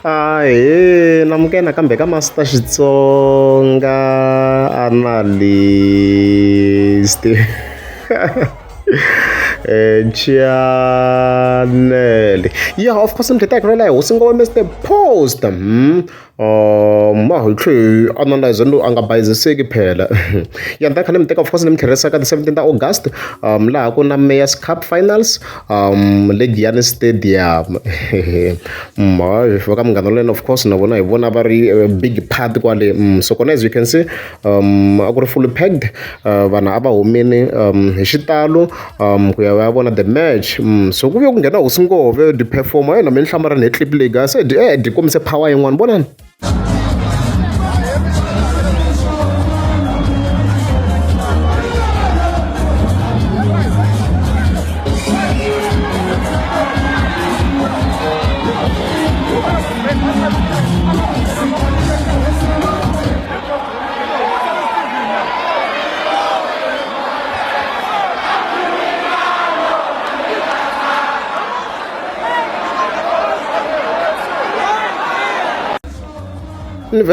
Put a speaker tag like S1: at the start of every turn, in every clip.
S1: namukena kambe ka Master Xitsonga analyst channel. Yeah, of course, I'm taking like what's going Mr. Post. Analyze no angabhayiziseki phela. Yeah, that can take of course nimkheresa ka the 17th August. La ku na Mayors Cup Finals. Le Giyani Stadium. Vaka munghana lena of course na vona hi vona va ri big part kwale. So as you can see, a ku ri fully packed. Vana ava humini hi xitalo ku ya va vona the match. So ku ve ku nghena Hosi Ngove di performer yena mi hlamara ne clip league se di komise power yin'wana vonani. And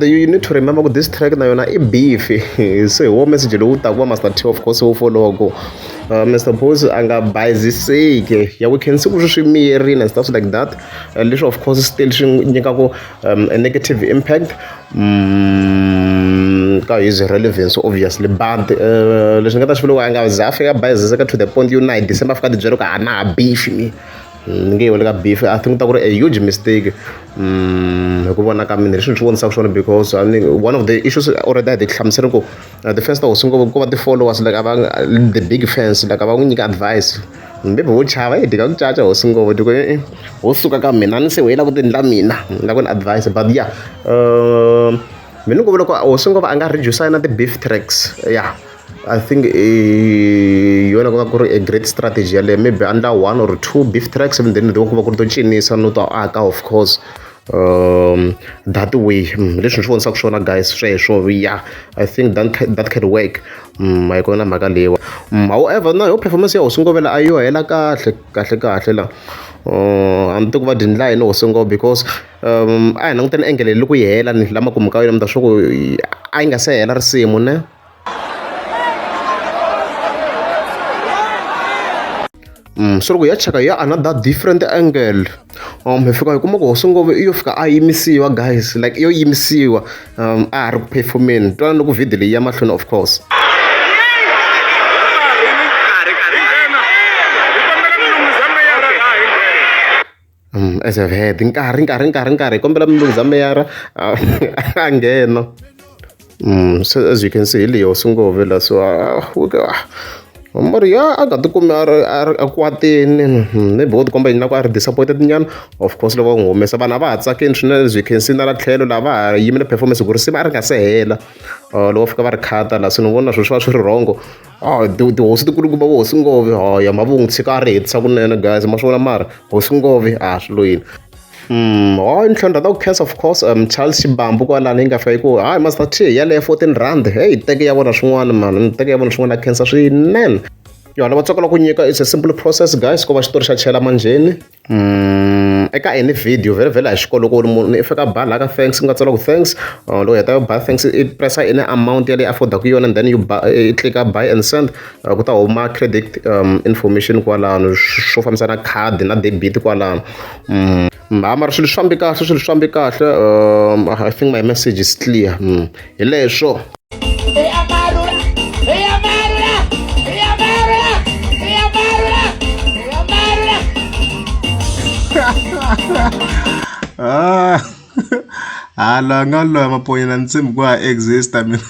S1: you need to remember this track na yona I beef. So what message lo utakwa Master T of course wo follow go. Mr. Pose anga bayiziseke. Yeah, we can see kushimiri and stuff like that. Little of course still nyika ko a negative impact. Ka is relevance obviously, but leswi nga ta xivula anga zafika bayiziseka to the point you night December fika dijero ka ana beef me. Beef, I think that was a huge mistake. Because I mean, one of the issues already the first was the followers like the big fans like advice. Maybe we have it. They charge us go to also come in and say, well, I wouldn't advice, but yeah, also reduce the beef tracks. Yeah. I think you want to go a great strategy. Maybe under 1 or 2 beef tracks, and then don't go to Chinese and not of course. That way, let's show some guys. So yeah, I think that can work. My gonna magalewa. However, now your performance also go well. Ayo, ela kahle la. I'm talking about in line also because I don't think angle look we hela ni lama kumkayo na mtasho I nga say ela same ne. So we check another different angle. Hefika kuma go Hosi Ngove iyo fika ayimisiwa guys, like iyo yimisiwa are performing. Twana loku video le ya mahlweni of course. As I've had nkarhi kombela mlungisa meyara angena. So as you can see le Hosi Ngove la so Maria, I got to come aquatin. They both combine are disappointed. Of course, the one mess about as you can see that Kelo Lava, even the performance of Gursimarca say, Love Cover Kata, Lasso, one of wrong. Oh, do also the Guru Hosi Ngove, or Yamabung cigarette, someone guys, Masholamar, Hosi Ngove, Ash Louis. In Canada, case of course, Charles Bambu Laninga Faiko, I must have yellow 14 rand. Hey, take a one man, take a one cancer nen. You know what's it's a simple process, guys. Go to Chela Manjane. I got any video very I should go if I got bad like thanks, got a lot of thanks. Bad thanks, it press any amount for the and then you click up buy and send. Got all my credit information show from sana card, not debit I think my message is clear. Show. Ngalo amapoint nansim kwa exist I mean